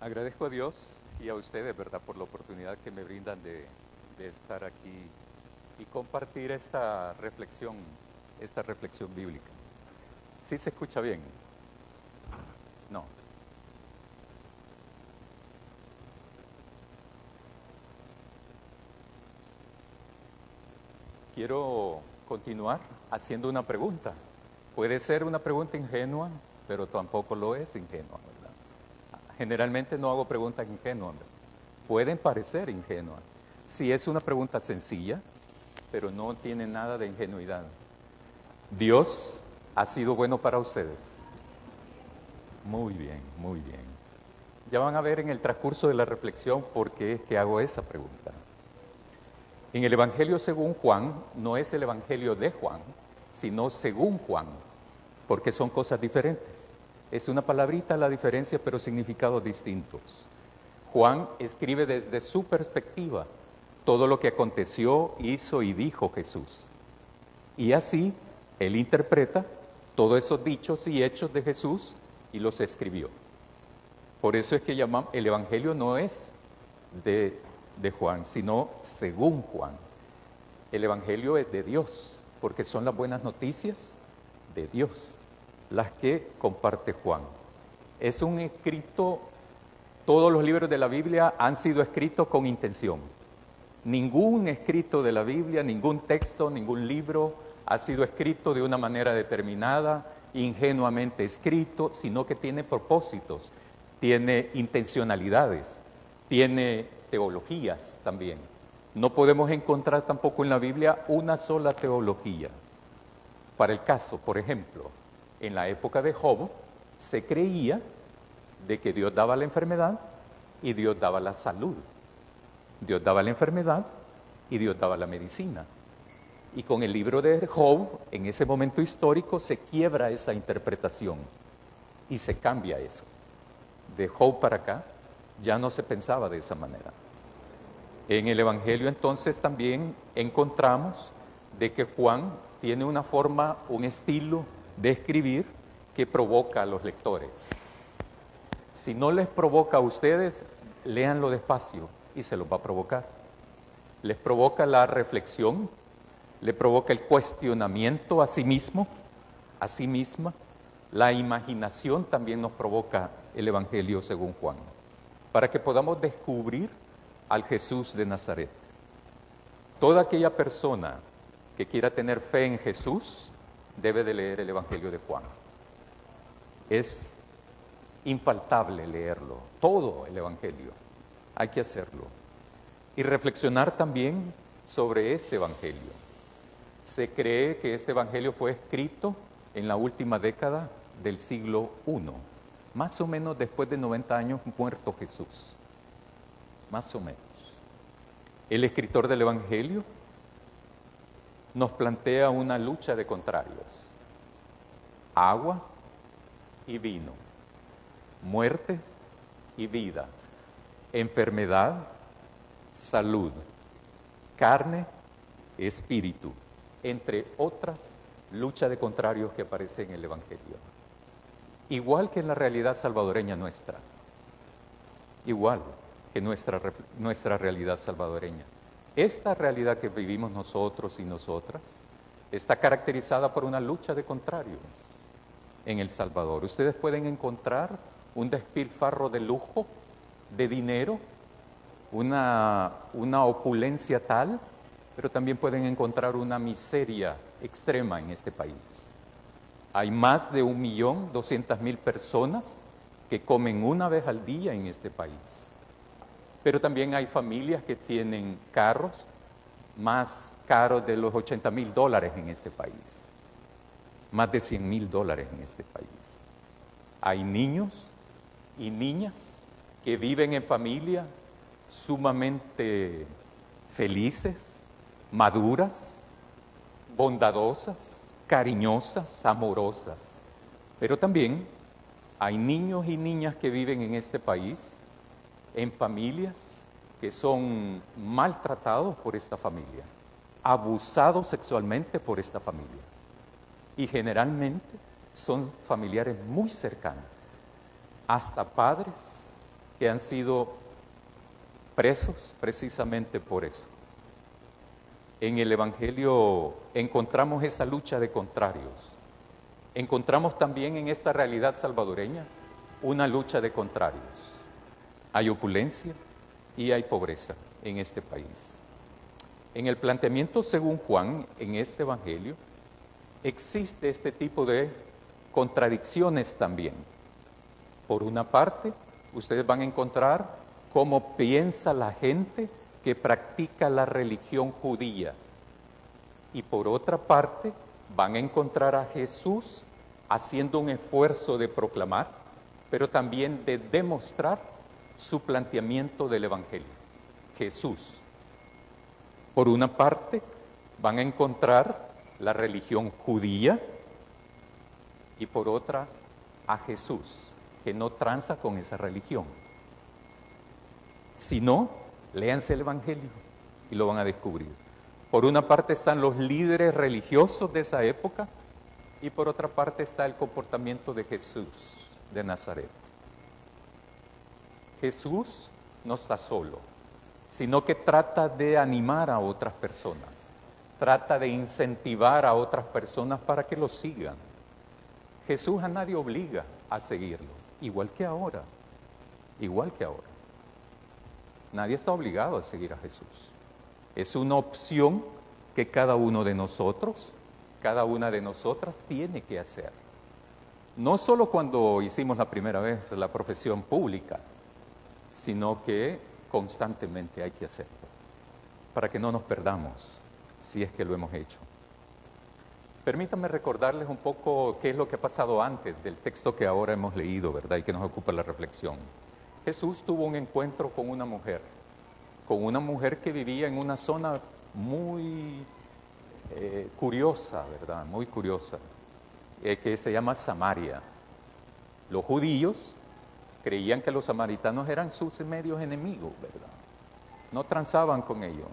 Agradezco a Dios y a ustedes, ¿verdad?, por la oportunidad que me brindan de estar aquí y compartir esta reflexión bíblica. ¿Sí se escucha bien? No. Quiero continuar haciendo una pregunta. Puede ser una pregunta ingenua, pero tampoco lo es ingenua, ¿verdad? Generalmente no hago preguntas ingenuas, ¿verdad? Pueden parecer ingenuas. Si es una pregunta sencilla, pero no tiene nada de ingenuidad. ¿Dios ha sido bueno para ustedes? Muy bien, muy bien. Ya van a ver en el transcurso de la reflexión por qué es que hago esa pregunta. En el Evangelio según Juan, no es el Evangelio de Juan, sino según Juan, porque son cosas diferentes. Es una palabrita la diferencia, pero significados distintos. Juan escribe desde su perspectiva todo lo que aconteció, hizo y dijo Jesús. Y así él interpreta todos esos dichos y hechos de Jesús y los escribió. Por eso es que el Evangelio no es de Juan, sino según Juan. El Evangelio es de Dios, porque son las buenas noticias de Dios, las que comparte Juan. Es un escrito, todos los libros de la Biblia han sido escritos con intención. Ningún escrito de la Biblia, ningún texto, ningún libro ha sido escrito de una manera determinada, ingenuamente escrito, sino que tiene propósitos, tiene intencionalidades, tiene teologías también. No podemos encontrar tampoco en la Biblia una sola teología. Para el caso, por ejemplo, en la época de Job, se creía de que Dios daba la enfermedad y Dios daba la salud. Dios daba la enfermedad y Dios daba la medicina. Y con el libro de Job, en ese momento histórico, se quiebra esa interpretación y se cambia eso. De Job para acá, ya no se pensaba de esa manera. En el Evangelio entonces también encontramos de que Juan tiene una forma, un estilo de escribir que provoca a los lectores. Si no les provoca a ustedes, léanlo despacio y se los va a provocar. Les provoca la reflexión, le provoca el cuestionamiento a sí mismo, a sí misma. La imaginación también nos provoca el Evangelio según Juan, para que podamos descubrir al Jesús de Nazaret. Toda aquella persona que quiera tener fe en Jesús debe de leer el Evangelio de Juan. Es infaltable leerlo, todo el Evangelio. Hay que hacerlo. Y reflexionar también sobre este Evangelio. Se cree que este Evangelio fue escrito en la última década del siglo I, más o menos después de 90 años muerto Jesús. Más o menos. El escritor del Evangelio nos plantea una lucha de contrarios. Agua y vino. Muerte y vida. Enfermedad, salud. Carne, espíritu. Entre otras, lucha de contrarios que aparece en el Evangelio. Igual que en la realidad salvadoreña nuestra. Igual que nuestra realidad salvadoreña. Esta realidad que vivimos nosotros y nosotras está caracterizada por una lucha de contrarios en El Salvador. Ustedes pueden encontrar un despilfarro de lujo, de dinero, una opulencia tal, pero también pueden encontrar una miseria extrema en este país. Hay más de 1.200.000 personas que comen una vez al día en este país. Pero también hay familias que tienen carros más caros de los $80.000 en este país. Más de $100.000 en este país. Hay niños y niñas que viven en familia sumamente felices, maduras, bondadosas, cariñosas, amorosas. Pero también hay niños y niñas que viven en este país en familias que son maltratados por esta familia, abusados sexualmente por esta familia. Y generalmente son familiares muy cercanos, hasta padres, que han sido presos precisamente por eso. En el Evangelio encontramos esa lucha de contrarios. Encontramos también en esta realidad salvadoreña una lucha de contrarios. Hay opulencia y hay pobreza en este país. En el planteamiento según Juan, en este Evangelio, existe este tipo de contradicciones también. Por una parte, ustedes van a encontrar cómo piensa la gente que practica la religión judía. Y por otra parte, van a encontrar a Jesús haciendo un esfuerzo de proclamar, pero también de demostrar su planteamiento del Evangelio. Jesús. Por una parte, van a encontrar la religión judía y por otra, a Jesús, que no tranza con esa religión. Si no, léanse el Evangelio y lo van a descubrir. Por una parte están los líderes religiosos de esa época y por otra parte está el comportamiento de Jesús de Nazaret. Jesús no está solo, sino que trata de animar a otras personas, trata de incentivar a otras personas para que lo sigan. Jesús a nadie obliga a seguirlo, igual que ahora, igual que ahora. Nadie está obligado a seguir a Jesús. Es una opción que cada uno de nosotros, cada una de nosotras tiene que hacer. No solo cuando hicimos la primera vez la profesión pública, sino que constantemente hay que hacerlo, para que no nos perdamos, si es que lo hemos hecho. Permítanme recordarles un poco qué es lo que ha pasado antes del texto que ahora hemos leído, ¿verdad? Y que nos ocupa la reflexión. Jesús tuvo un encuentro con una mujer que vivía en una zona muy curiosa, ¿verdad? Muy curiosa, que se llama Samaria. Los judíos creían que los samaritanos eran sus medios enemigos, ¿verdad? No transaban con ellos.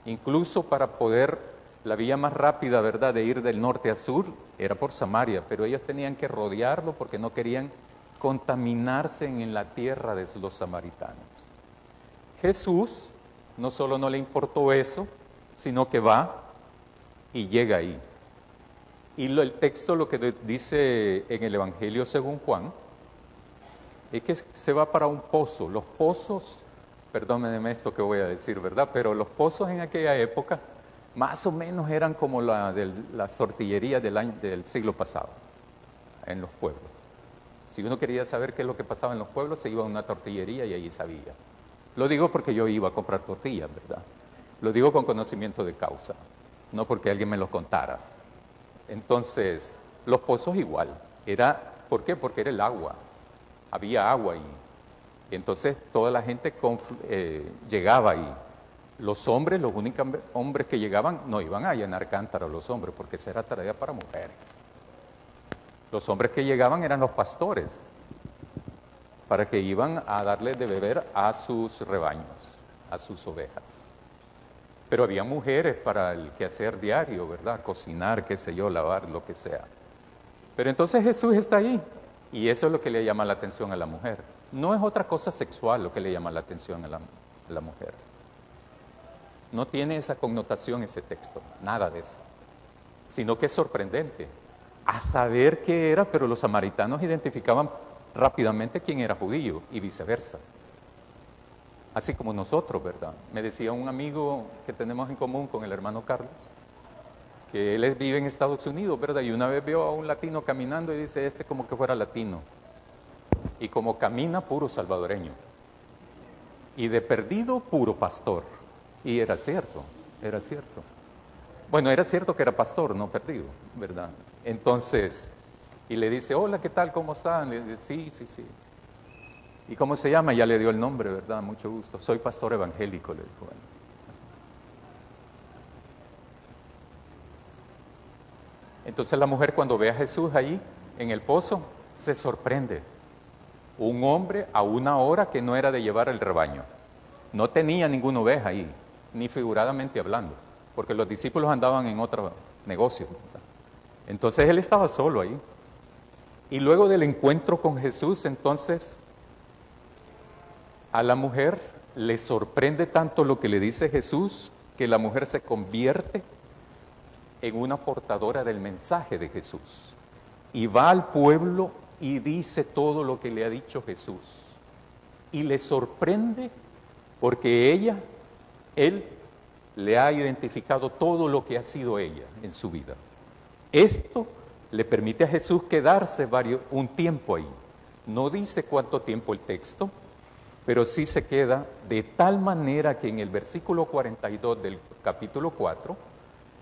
Incluso para poder, la vía más rápida, ¿verdad?, de ir del norte a sur, era por Samaria, pero ellos tenían que rodearlo porque no querían contaminarse en la tierra de los samaritanos. Jesús no solo no le importó eso, sino que va y llega ahí. Y el texto lo que dice en el Evangelio según Juan, es que se va para un pozo. Los pozos, perdónenme esto que voy a decir, ¿verdad? Pero los pozos en aquella época más o menos eran como las tortillerías del siglo pasado, en los pueblos. Si uno quería saber qué es lo que pasaba en los pueblos, se iba a una tortillería y allí sabía. Lo digo porque yo iba a comprar tortillas, ¿verdad? Lo digo con conocimiento de causa, no porque alguien me lo contara. Entonces, los pozos igual. ¿Por qué? Porque era el agua. Había agua ahí. Entonces, toda la gente llegaba ahí. Los hombres, los únicos hombres que llegaban, no iban a llenar cántaros los hombres, porque esa era tarea para mujeres. Los hombres que llegaban eran los pastores, para que iban a darles de beber a sus rebaños, a sus ovejas. Pero había mujeres para el quehacer diario, ¿verdad? Cocinar, qué sé yo, lavar, lo que sea. Pero entonces Jesús está ahí, y eso es lo que le llama la atención a la mujer. No es otra cosa sexual lo que le llama la atención a la mujer. No tiene esa connotación ese texto, nada de eso. Sino que es sorprendente. A saber qué era, pero los samaritanos identificaban rápidamente quién era judío y viceversa. Así como nosotros, ¿verdad? Me decía un amigo que tenemos en común con el hermano Carlos, que él vive en Estados Unidos, ¿verdad? Y una vez vio a un latino caminando y dice, como que fuera latino. Y como camina, puro salvadoreño. Y de perdido, puro pastor. Y era cierto, era cierto. Bueno, era cierto que era pastor, no perdido, ¿verdad? Entonces, y le dice, hola, ¿qué tal? ¿Cómo están? Le dice, sí, sí, sí. ¿Y cómo se llama? Ya le dio el nombre, ¿verdad? Mucho gusto. Soy pastor evangélico, le dijo. Bueno. Entonces la mujer cuando ve a Jesús ahí, en el pozo, se sorprende. Un hombre a una hora que no era de llevar el rebaño. No tenía ninguna oveja ahí, ni figuradamente hablando, porque los discípulos andaban en otro negocio, ¿verdad? Entonces él estaba solo ahí. Y luego del encuentro con Jesús, entonces, A la mujer le sorprende tanto lo que le dice Jesús que la mujer se convierte en una portadora del mensaje de Jesús. Y va al pueblo y dice todo lo que le ha dicho Jesús. Y le sorprende porque él le ha identificado todo lo que ha sido ella en su vida. Esto le permite a Jesús quedarse un tiempo ahí. No dice cuánto tiempo el texto, pero sí se queda de tal manera que en el versículo 42 del capítulo 4,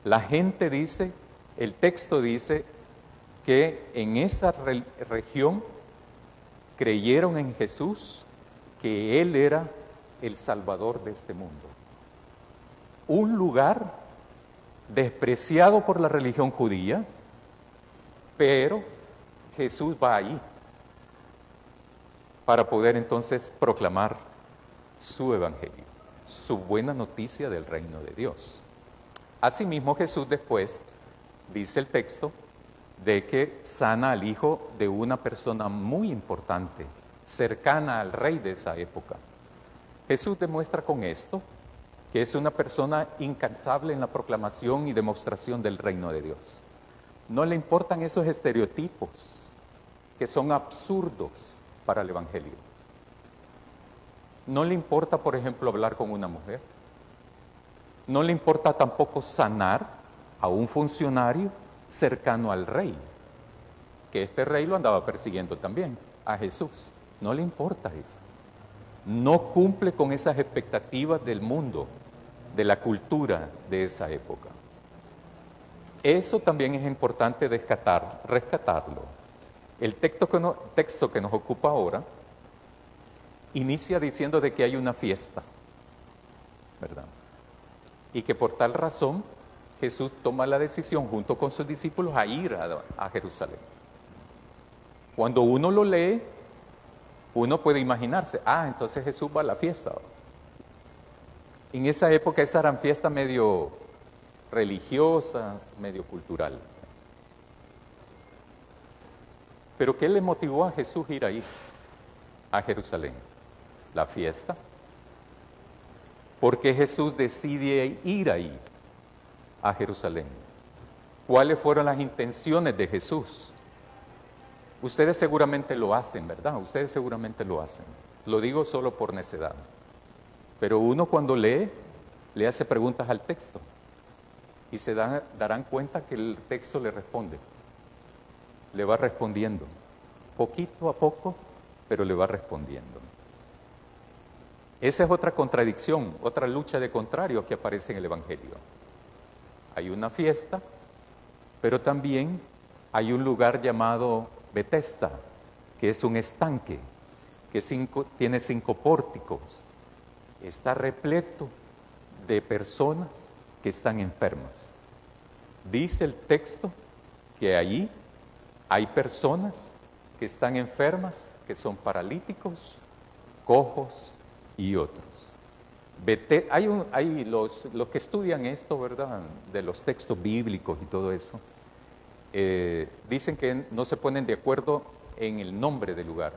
la gente dice, el texto dice que en esa región creyeron en Jesús, que Él era el Salvador de este mundo. Un lugar despreciado por la religión judía, pero Jesús va ahí para poder entonces proclamar su evangelio, su buena noticia del reino de Dios. Asimismo, Jesús después, dice el texto, de que sana al hijo de una persona muy importante, cercana al rey de esa época. Jesús demuestra con esto que es una persona incansable en la proclamación y demostración del reino de Dios. No le importan esos estereotipos que son absurdos para el evangelio. No le importa, por ejemplo, hablar con una mujer. No le importa tampoco sanar a un funcionario cercano al rey, que este rey lo andaba persiguiendo también, a Jesús. No le importa eso. No cumple con esas expectativas del mundo, de la cultura de esa época. Eso también es importante rescatarlo. El texto que nos ocupa ahora inicia diciendo de que hay una fiesta, ¿verdad? Y que por tal razón Jesús toma la decisión junto con sus discípulos a ir a Jerusalén. Cuando uno lo lee, uno puede imaginarse, entonces Jesús va a la fiesta. En esa época esas eran fiestas medio religiosas, medio cultural. Pero ¿qué le motivó a Jesús ir ahí, a Jerusalén? La fiesta. ¿Por qué Jesús decide ir ahí, a Jerusalén? ¿Cuáles fueron las intenciones de Jesús? Ustedes seguramente lo hacen, ¿verdad? Ustedes seguramente lo hacen. Lo digo solo por necedad. Pero uno cuando lee, le hace preguntas al texto. Y se darán cuenta que el texto le responde. Le va respondiendo. Poquito a poco, pero le va respondiendo. Esa es otra contradicción, otra lucha de contrario que aparece en el Evangelio. Hay una fiesta, pero también hay un lugar llamado Betesda, que es un estanque, que tiene 5 pórticos. Está repleto de personas que están enfermas. Dice el texto que allí hay personas que están enfermas, que son paralíticos, cojos y otros. Hay los que estudian esto, ¿verdad?, de los textos bíblicos y todo eso, dicen que no se ponen de acuerdo en el nombre del lugar.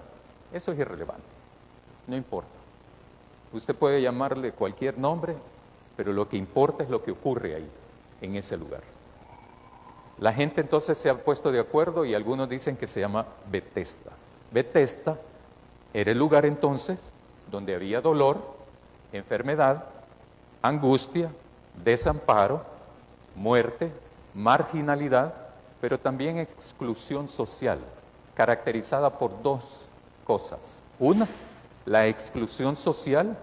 Eso es irrelevante, no importa. Usted puede llamarle cualquier nombre, pero lo que importa es lo que ocurre ahí, en ese lugar. La gente entonces se ha puesto de acuerdo y algunos dicen que se llama Betesda. Betesda era el lugar entonces donde había dolor, enfermedad, angustia, desamparo, muerte, marginalidad, pero también exclusión social, caracterizada por 2 cosas. Una, la exclusión social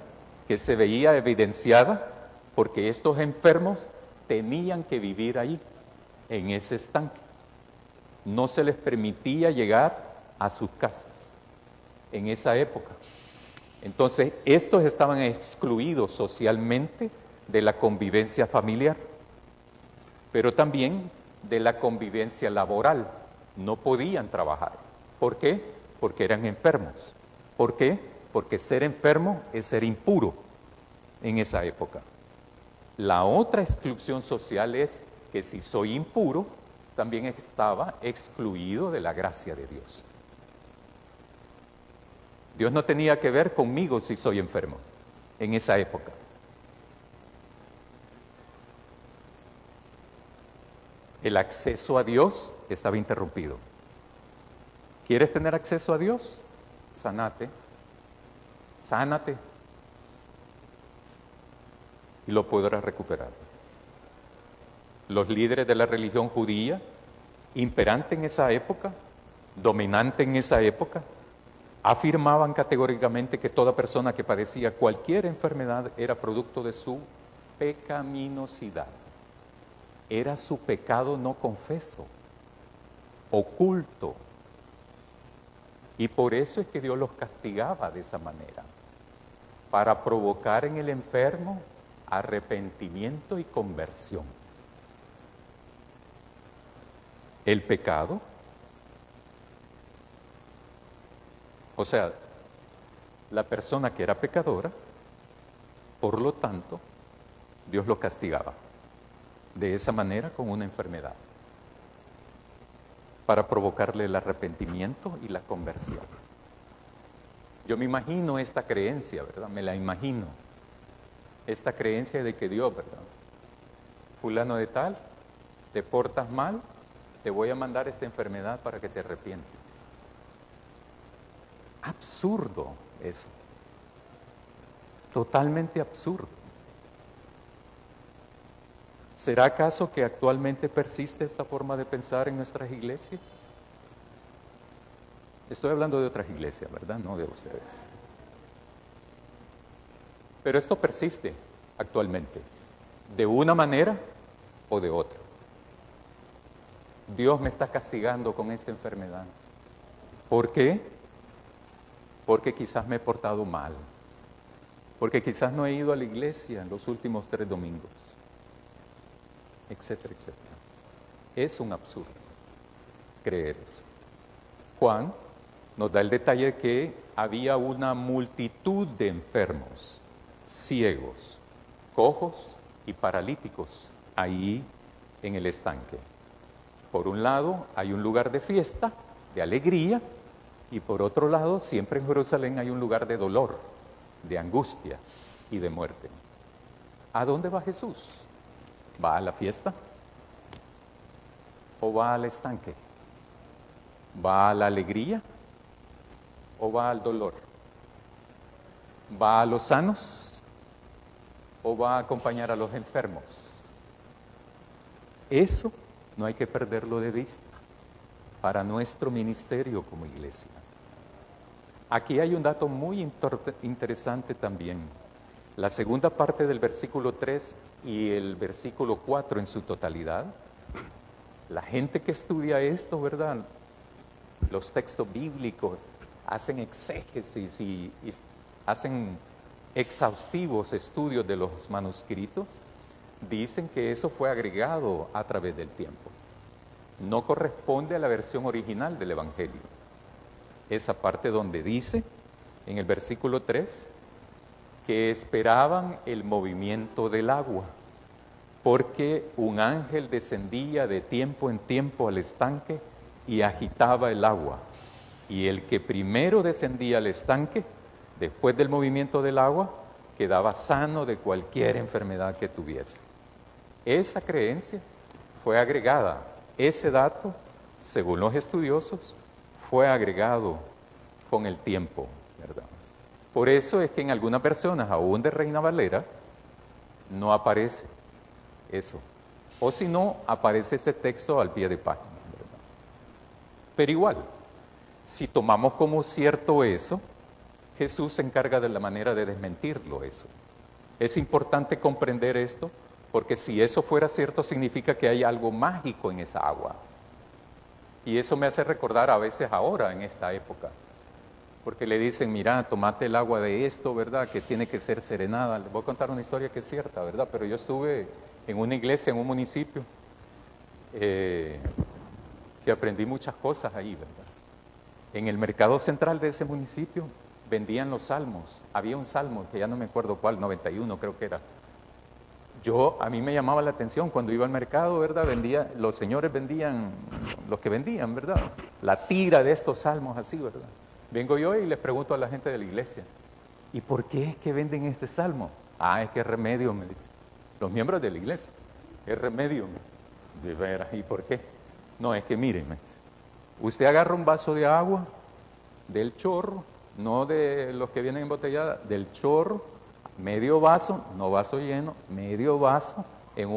que se veía evidenciada porque estos enfermos tenían que vivir ahí, en ese estanque. No se les permitía llegar a sus casas en esa época. Entonces, estos estaban excluidos socialmente de la convivencia familiar, pero también de la convivencia laboral. No podían trabajar. ¿Por qué? Porque eran enfermos. ¿Por qué? Porque ser enfermo es ser impuro en esa época. La otra exclusión social es que si soy impuro, también estaba excluido de la gracia de Dios. Dios no tenía que ver conmigo si soy enfermo en esa época. El acceso a Dios estaba interrumpido. ¿Quieres tener acceso a Dios? Sánate. Y lo podrás recuperar. Los líderes de la religión judía, imperante en esa época, dominante en esa época, afirmaban categóricamente que toda persona que padecía cualquier enfermedad era producto de su pecaminosidad. Era su pecado no confeso, oculto. Y por eso es que Dios los castigaba de esa manera, para provocar en el enfermo arrepentimiento y conversión. El pecado, o sea, la persona que era pecadora, por lo tanto, Dios lo castigaba de esa manera con una enfermedad, para provocarle el arrepentimiento y la conversión. Yo me imagino esta creencia, ¿verdad? Me la imagino. Esta creencia de que Dios, ¿verdad? Fulano de tal, te portas mal, te voy a mandar esta enfermedad para que te arrepientes. Absurdo eso. Totalmente absurdo. ¿Será acaso que actualmente persiste esta forma de pensar en nuestras iglesias? Estoy hablando de otras iglesias, ¿verdad? No de ustedes. Pero esto persiste actualmente, de una manera o de otra. Dios me está castigando con esta enfermedad. ¿Por qué? Porque quizás me he portado mal. Porque quizás no he ido a la iglesia en los últimos 3 domingos. Etcétera, etcétera. Es un absurdo creer eso. Juan nos da el detalle de que había una multitud de enfermos, ciegos, cojos y paralíticos ahí en el estanque. Por un lado hay un lugar de fiesta, de alegría, y por otro lado siempre en Jerusalén hay un lugar de dolor, de angustia y de muerte. ¿A dónde va Jesús? ¿Va a la fiesta? ¿O va al estanque? ¿Va a la alegría? ¿O va al dolor? ¿Va a los sanos? ¿O va a acompañar a los enfermos? Eso no hay que perderlo de vista para nuestro ministerio como iglesia. Aquí hay un dato muy interesante también. La segunda parte del versículo 3 y el versículo 4 en su totalidad, la gente que estudia esto, ¿verdad? Los textos bíblicos hacen exégesis y hacen exhaustivos estudios de los manuscritos, dicen que eso fue agregado a través del tiempo. No corresponde a la versión original del Evangelio. Esa parte donde dice, en el versículo 3, que esperaban el movimiento del agua, porque un ángel descendía de tiempo en tiempo al estanque y agitaba el agua. Y el que primero descendía al estanque, después del movimiento del agua, quedaba sano de cualquier enfermedad que tuviese. Esa creencia fue agregada, ese dato, según los estudiosos, fue agregado con el tiempo, ¿verdad? Por eso es que en algunas versiones, aún de Reina Valera, no aparece eso. O si no, aparece ese texto al pie de página, ¿verdad? Pero igual, si tomamos como cierto eso, Jesús se encarga de la manera de desmentirlo eso. Es importante comprender esto, porque si eso fuera cierto, significa que hay algo mágico en esa agua. Y eso me hace recordar a veces ahora, en esta época, porque le dicen, mira, tomate el agua de esto, ¿verdad?, que tiene que ser serenada. Les voy a contar una historia que es cierta, ¿verdad? Pero yo estuve en una iglesia, en un municipio, que aprendí muchas cosas ahí, ¿verdad? En el mercado central de ese municipio vendían los salmos. Había un salmo, que ya no me acuerdo cuál, 91 creo que era. A mí me llamaba la atención cuando iba al mercado, ¿verdad? Los señores vendían, los que vendían, ¿verdad? La tira de estos salmos así, ¿verdad? Vengo yo y les pregunto a la gente de la iglesia, ¿y por qué es que venden este salmo? Ah, es que es remedio, me dicen. Los miembros de la iglesia, es remedio. De veras, ¿y por qué? No, es que miren, usted agarra un vaso de agua del chorro, no de los que vienen embotelladas, del chorro, medio vaso, no vaso lleno, medio vaso en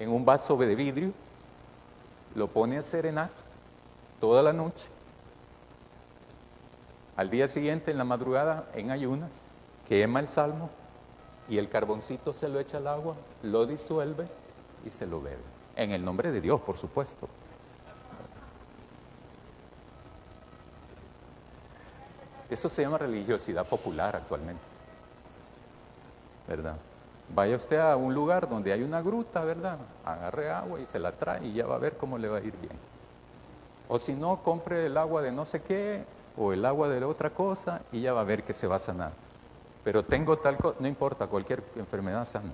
un vaso de vidrio, lo pone a serenar toda la noche. Al día siguiente, en la madrugada, en ayunas, quema el salmo y el carboncito se lo echa al agua, lo disuelve y se lo bebe. En el nombre de Dios, por supuesto. Eso se llama religiosidad popular actualmente, ¿verdad? Vaya usted a un lugar donde hay una gruta, ¿verdad? Agarre agua y se la trae y ya va a ver cómo le va a ir bien. O si no, compre el agua de no sé qué o el agua de otra cosa y ya va a ver que se va a sanar. Pero tengo tal cosa, no importa, cualquier enfermedad sana.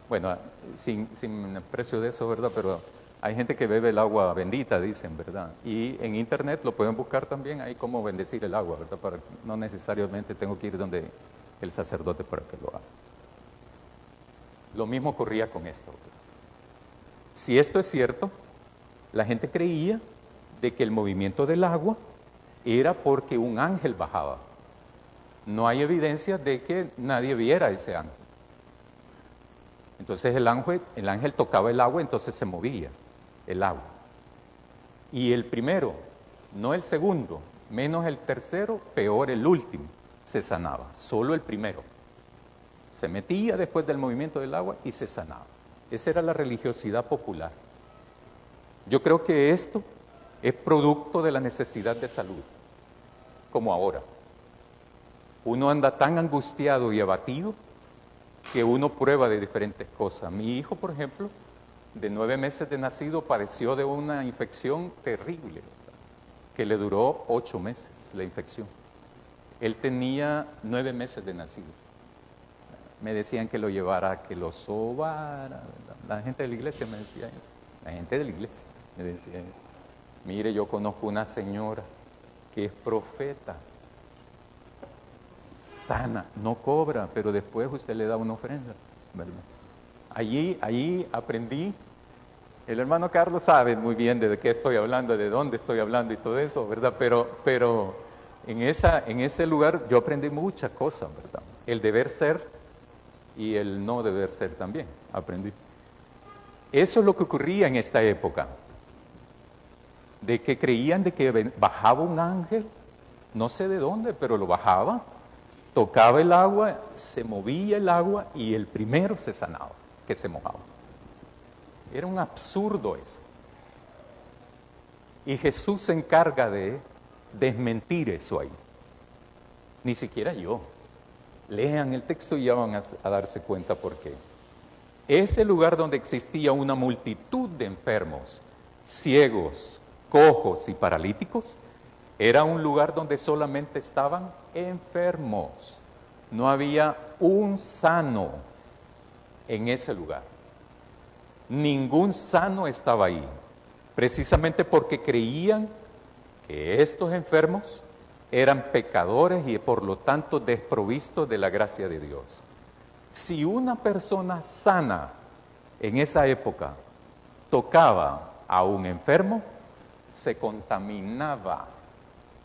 ¿Verdad? Bueno, sin precio de eso, ¿verdad? Pero hay gente que bebe el agua bendita, dicen, ¿verdad? Y en internet lo pueden buscar también, ahí cómo bendecir el agua, ¿verdad? No necesariamente tengo que ir donde el sacerdote para que lo haga. Lo mismo ocurría con esto, ¿verdad? Si esto es cierto, la gente creía de que el movimiento del agua era porque un ángel bajaba. No hay evidencia de que nadie viera ese ángel. Entonces el ángel tocaba el agua, entonces se movía el agua. Y el primero, no el segundo, menos el tercero, peor el último, se sanaba. Solo el primero. Se metía después del movimiento del agua y se sanaba. Esa era la religiosidad popular. Yo creo que esto es producto de la necesidad de salud, como ahora. Uno anda tan angustiado y abatido que uno prueba de diferentes cosas. Mi hijo, por ejemplo, de 9 meses de nacido, padeció de una infección terrible, que le duró 8 meses la infección. Él tenía 9 meses de nacido. Me decían que lo llevara, que lo sobara. ¿Verdad? La gente de la iglesia me decía eso. La gente de la iglesia me decía eso. Mire, yo conozco una señora que es profeta, sana, no cobra, pero después usted le da una ofrenda, ¿verdad? Allí aprendí. El hermano Carlos sabe muy bien de qué estoy hablando, de dónde estoy hablando y todo eso, ¿verdad? Pero en ese lugar yo aprendí muchas cosas, ¿verdad? El deber ser y el no deber ser también, aprendí. Eso es lo que ocurría en esta época, de que creían de que bajaba un ángel, no sé de dónde, pero lo bajaba, tocaba el agua, se movía el agua y el primero se sanaba, que se mojaba. Era un absurdo eso. Y Jesús se encarga de desmentir eso ahí. Ni siquiera yo. Lean el texto y ya van a darse cuenta por qué. Ese lugar donde existía una multitud de enfermos, ciegos, cojos y paralíticos, era un lugar donde solamente estaban enfermos. No había un sano en ese lugar. Ningún sano estaba ahí, precisamente porque creían que estos enfermos eran pecadores y por lo tanto desprovistos de la gracia de Dios. Si una persona sana en esa época tocaba a un enfermo, se contaminaba,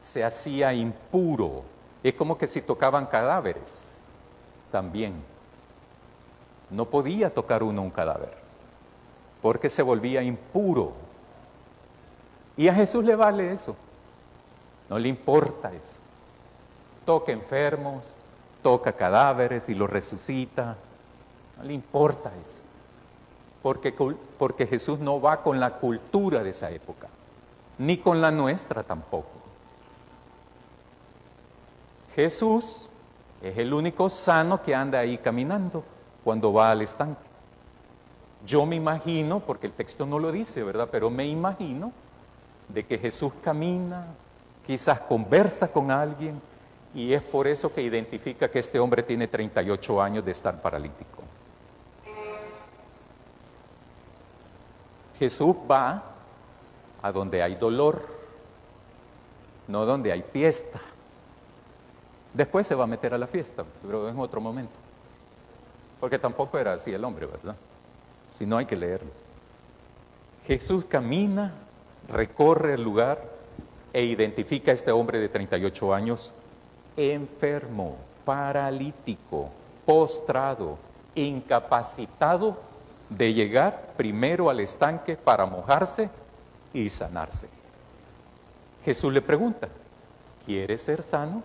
se hacía impuro. Es como que si tocaban cadáveres también. No podía tocar uno un cadáver, porque se volvía impuro. Y a Jesús le vale eso. No le importa eso. Toca enfermos, toca cadáveres y los resucita. No le importa eso. Porque Jesús no va con la cultura de esa época, ni con la nuestra tampoco. Jesús es el único sano que anda ahí caminando cuando va al estanque. Yo me imagino, porque el texto no lo dice, ¿verdad? Pero me imagino de que Jesús camina, quizás conversa con alguien, y es por eso que identifica que este hombre tiene 38 años de estar paralítico. Jesús va a donde hay dolor, no donde hay fiesta. Después se va a meter a la fiesta, pero en otro momento. Porque tampoco era así el hombre, ¿verdad? Si no, hay que leerlo. Jesús camina, recorre el lugar e identifica a este hombre de 38 años, enfermo, paralítico, postrado, incapacitado de llegar primero al estanque para mojarse y sanarse. Jesús le pregunta, ¿quieres ser sano?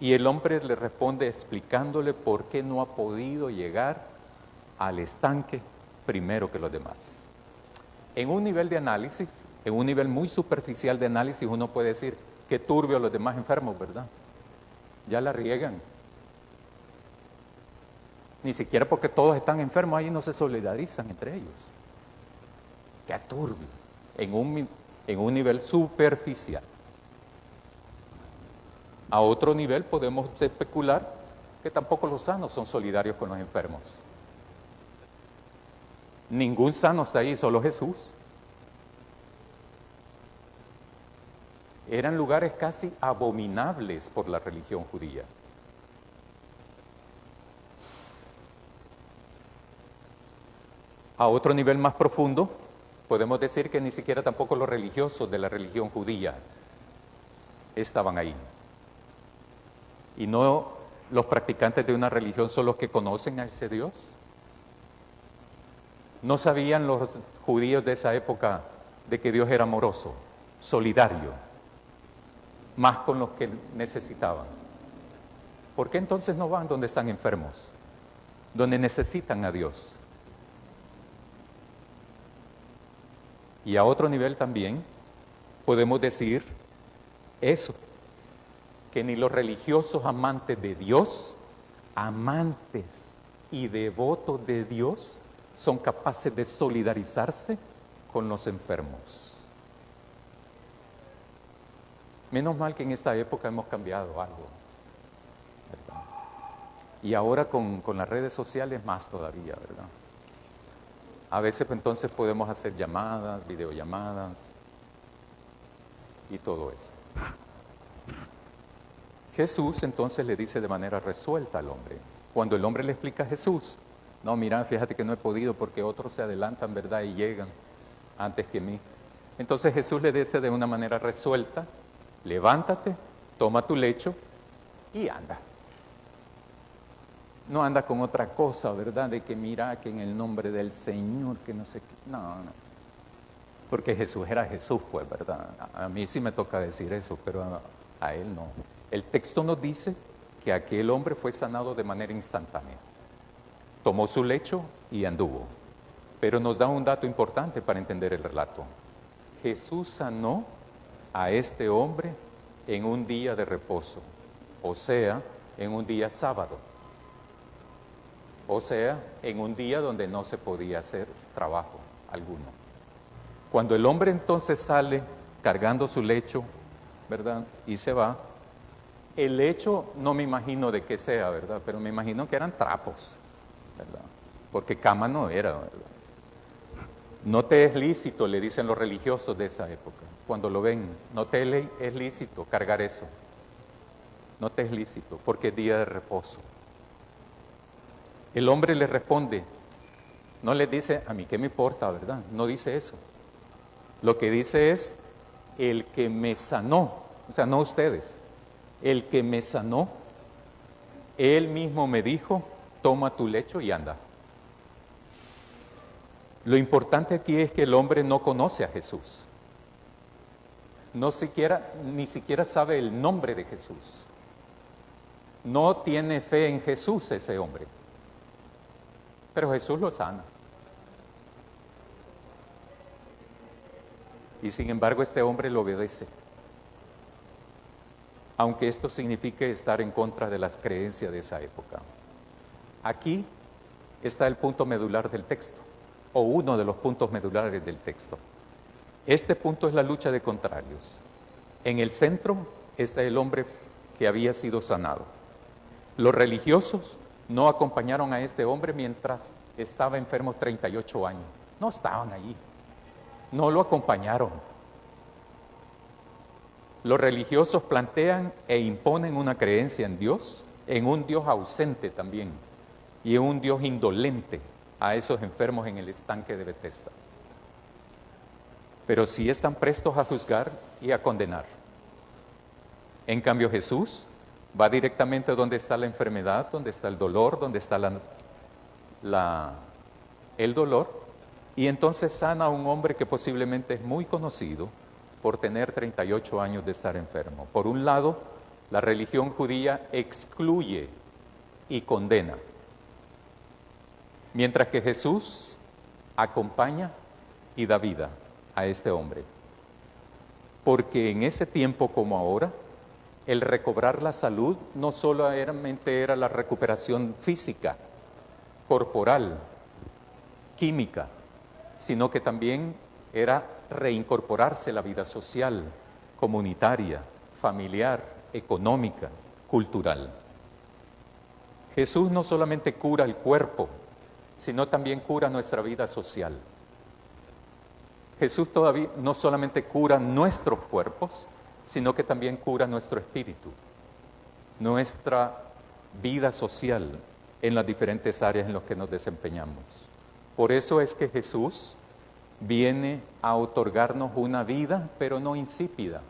Y el hombre le responde explicándole por qué no ha podido llegar al estanque primero que los demás. En un nivel de análisis, en un nivel muy superficial de análisis, uno puede decir, qué turbio los demás enfermos, ¿verdad? Ya la riegan. Ni siquiera porque todos están enfermos, ahí no se solidarizan entre ellos. Qué turbio, en un nivel superficial. A otro nivel podemos especular que tampoco los sanos son solidarios con los enfermos. Ningún sano está ahí, solo Jesús. Eran lugares casi abominables por la religión judía. A otro nivel más profundo, podemos decir que ni siquiera tampoco los religiosos de la religión judía estaban ahí. Y no los practicantes de una religión son los que conocen a ese Dios. ¿No sabían los judíos de esa época de que Dios era amoroso, solidario, más con los que necesitaban? ¿Por qué entonces no van donde están enfermos, donde necesitan a Dios? Y a otro nivel también podemos decir eso, que ni los religiosos amantes de Dios, amantes y devotos de Dios, son capaces de solidarizarse con los enfermos. Menos mal que en esta época hemos cambiado algo, ¿verdad? Y ahora con las redes sociales más todavía, ¿verdad? A veces entonces podemos hacer llamadas, videollamadas y todo eso. Jesús entonces le dice de manera resuelta al hombre. Cuando el hombre le explica a Jesús, no, mira, fíjate que no he podido porque otros se adelantan, ¿verdad? Y llegan antes que mí. Entonces Jesús le dice de una manera resuelta, levántate, toma tu lecho y anda. No anda con otra cosa, ¿verdad? De que mira, que en el nombre del Señor, que no sé qué. No, no. Porque Jesús era Jesús, pues, ¿verdad? A mí sí me toca decir eso, pero a él no. El texto nos dice que aquel hombre fue sanado de manera instantánea. Tomó su lecho y anduvo. Pero nos da un dato importante para entender el relato. Jesús sanó a este hombre en un día de reposo, o sea, en un día sábado. O sea, en un día donde no se podía hacer trabajo alguno. Cuando el hombre entonces sale cargando su lecho, ¿verdad? Y se va, el lecho no me imagino de qué sea, ¿verdad? Pero me imagino que eran trapos, ¿verdad? Porque cama no era, ¿verdad? No te es lícito, le dicen los religiosos de esa época, cuando lo ven, no te es lícito cargar eso. No te es lícito, porque es día de reposo. El hombre le responde, no le dice, a mí qué me importa, ¿verdad? No dice eso. Lo que dice es, el que me sanó, o sea, no ustedes, el que me sanó, él mismo me dijo, toma tu lecho y anda. Lo importante aquí es que el hombre no conoce a Jesús. Ni siquiera sabe el nombre de Jesús. No tiene fe en Jesús ese hombre. Pero Jesús lo sana. Y sin embargo este hombre lo obedece. Aunque esto signifique estar en contra de las creencias de esa época. Aquí está el punto medular del texto, o uno de los puntos medulares del texto. Este punto es la lucha de contrarios. En el centro está el hombre que había sido sanado. Los religiosos no acompañaron a este hombre mientras estaba enfermo 38 años. No estaban allí. No lo acompañaron. Los religiosos plantean e imponen una creencia en Dios, en un Dios ausente también, y en un Dios indolente a esos enfermos en el estanque de Betesda. Pero sí están prestos a juzgar y a condenar. En cambio, Jesús va directamente donde está la enfermedad, donde está el dolor, donde está el dolor, y entonces sana a un hombre que posiblemente es muy conocido por tener 38 años de estar enfermo. Por un lado, la religión judía excluye y condena, mientras que Jesús acompaña y da vida a este hombre. Porque en ese tiempo como ahora, el recobrar la salud no solamente era la recuperación física, corporal, química, sino que también era reincorporarse a la vida social, comunitaria, familiar, económica, cultural. Jesús no solamente cura el cuerpo, sino también cura nuestra vida social. Jesús todavía no solamente cura nuestros cuerpos, sino que también cura nuestro espíritu, nuestra vida social en las diferentes áreas en las que nos desempeñamos. Por eso es que Jesús viene a otorgarnos una vida, pero no insípida,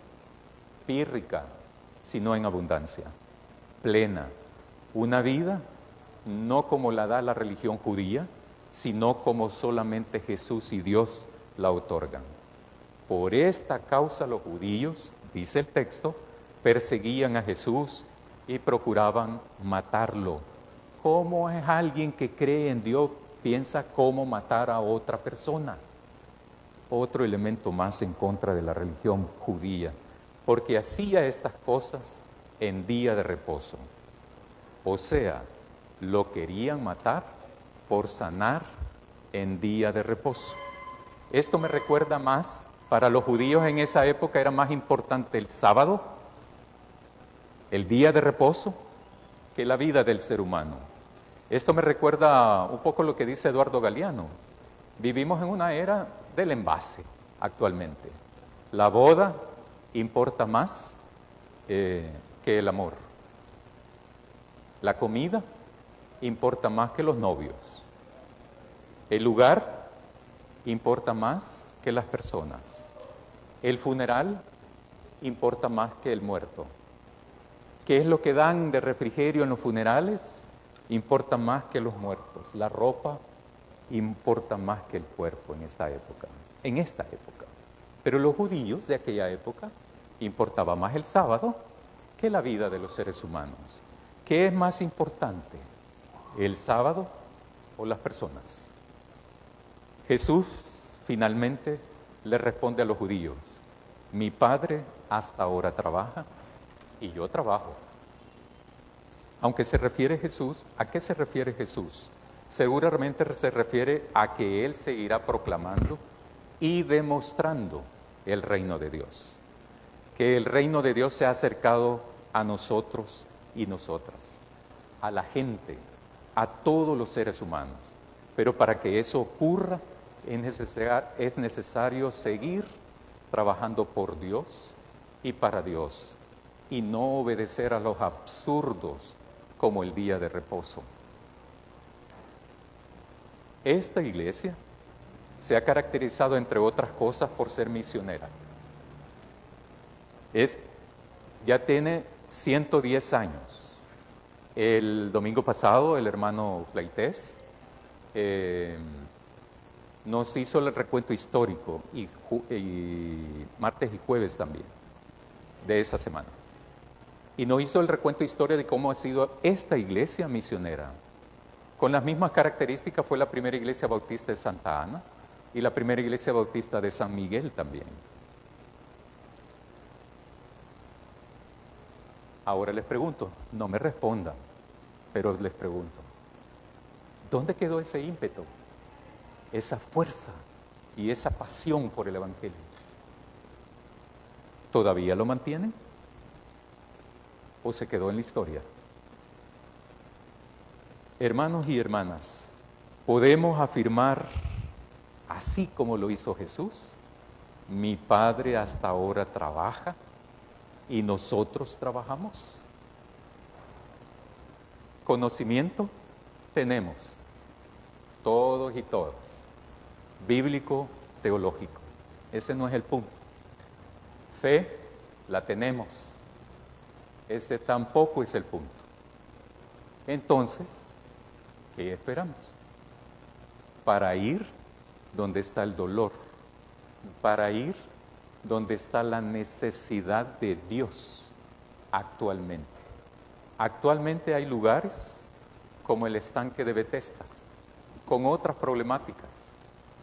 pírrica, sino en abundancia, plena. Una vida no como la da la religión judía, sino como solamente Jesús y Dios la otorgan. Por esta causa los judíos, dice el texto, perseguían a Jesús y procuraban matarlo. ¿Cómo es alguien que cree en Dios piensa cómo matar a otra persona? Otro elemento más en contra de la religión judía, porque hacía estas cosas en día de reposo. O sea, lo querían matar por sanar en día de reposo. Esto me recuerda más, para los judíos en esa época era más importante el sábado, el día de reposo, que la vida del ser humano. Esto me recuerda un poco lo que dice Eduardo Galeano. Vivimos en una era del envase actualmente. La boda importa más que el amor. La comida importa más que los novios. El lugar importa más que las personas. El funeral importa más que el muerto. ¿Qué es lo que dan de refrigerio en los funerales? Importa más que los muertos. La ropa importa más que el cuerpo en esta época. Pero los judíos de aquella época importaba más el sábado que la vida de los seres humanos. ¿Qué es más importante, el sábado o las personas? Jesús finalmente le responde a los judíos: mi Padre hasta ahora trabaja y yo trabajo. Aunque se refiere Jesús, ¿a qué se refiere Jesús? Seguramente se refiere a que Él seguirá proclamando y demostrando el reino de Dios. Que el reino de Dios se ha acercado a nosotros y nosotras, a la gente, a todos los seres humanos. Pero para que eso ocurra es necesario seguir trabajando por Dios y para Dios, y no obedecer a los absurdos como el día de reposo. Esta iglesia se ha caracterizado, entre otras cosas, por ser misionera. Ya tiene 110 años. El domingo pasado, el hermano Fleites nos hizo el recuento histórico, y martes y jueves también, de esa semana. Y nos hizo el recuento histórico de cómo ha sido esta iglesia misionera. Con las mismas características fue la primera iglesia bautista de Santa Ana y la primera iglesia bautista de San Miguel también. Ahora les pregunto, no me respondan, pero les pregunto, ¿dónde quedó ese ímpetu, esa fuerza y esa pasión por el Evangelio? ¿Todavía lo mantienen? ¿O se quedó en la historia? Hermanos y hermanas, podemos afirmar, así como lo hizo Jesús: mi Padre hasta ahora trabaja y nosotros trabajamos. Conocimiento tenemos, todos y todas, bíblico, teológico. Ese no es el punto. Fe la tenemos. Ese tampoco es el punto. Entonces, ¿qué esperamos? Para ir donde está el dolor, para ir donde está la necesidad de Dios actualmente. Actualmente hay lugares como el estanque de Bethesda, con otras problemáticas,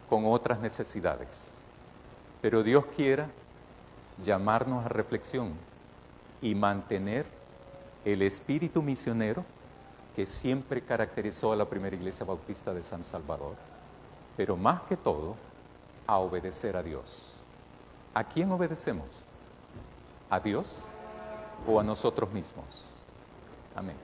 con otras necesidades. Pero Dios quiera llamarnos a reflexión y mantener el espíritu misionero que siempre caracterizó a la primera iglesia bautista de San Salvador, pero más que todo, a obedecer a Dios. ¿A quién obedecemos? ¿A Dios o a nosotros mismos? Amén.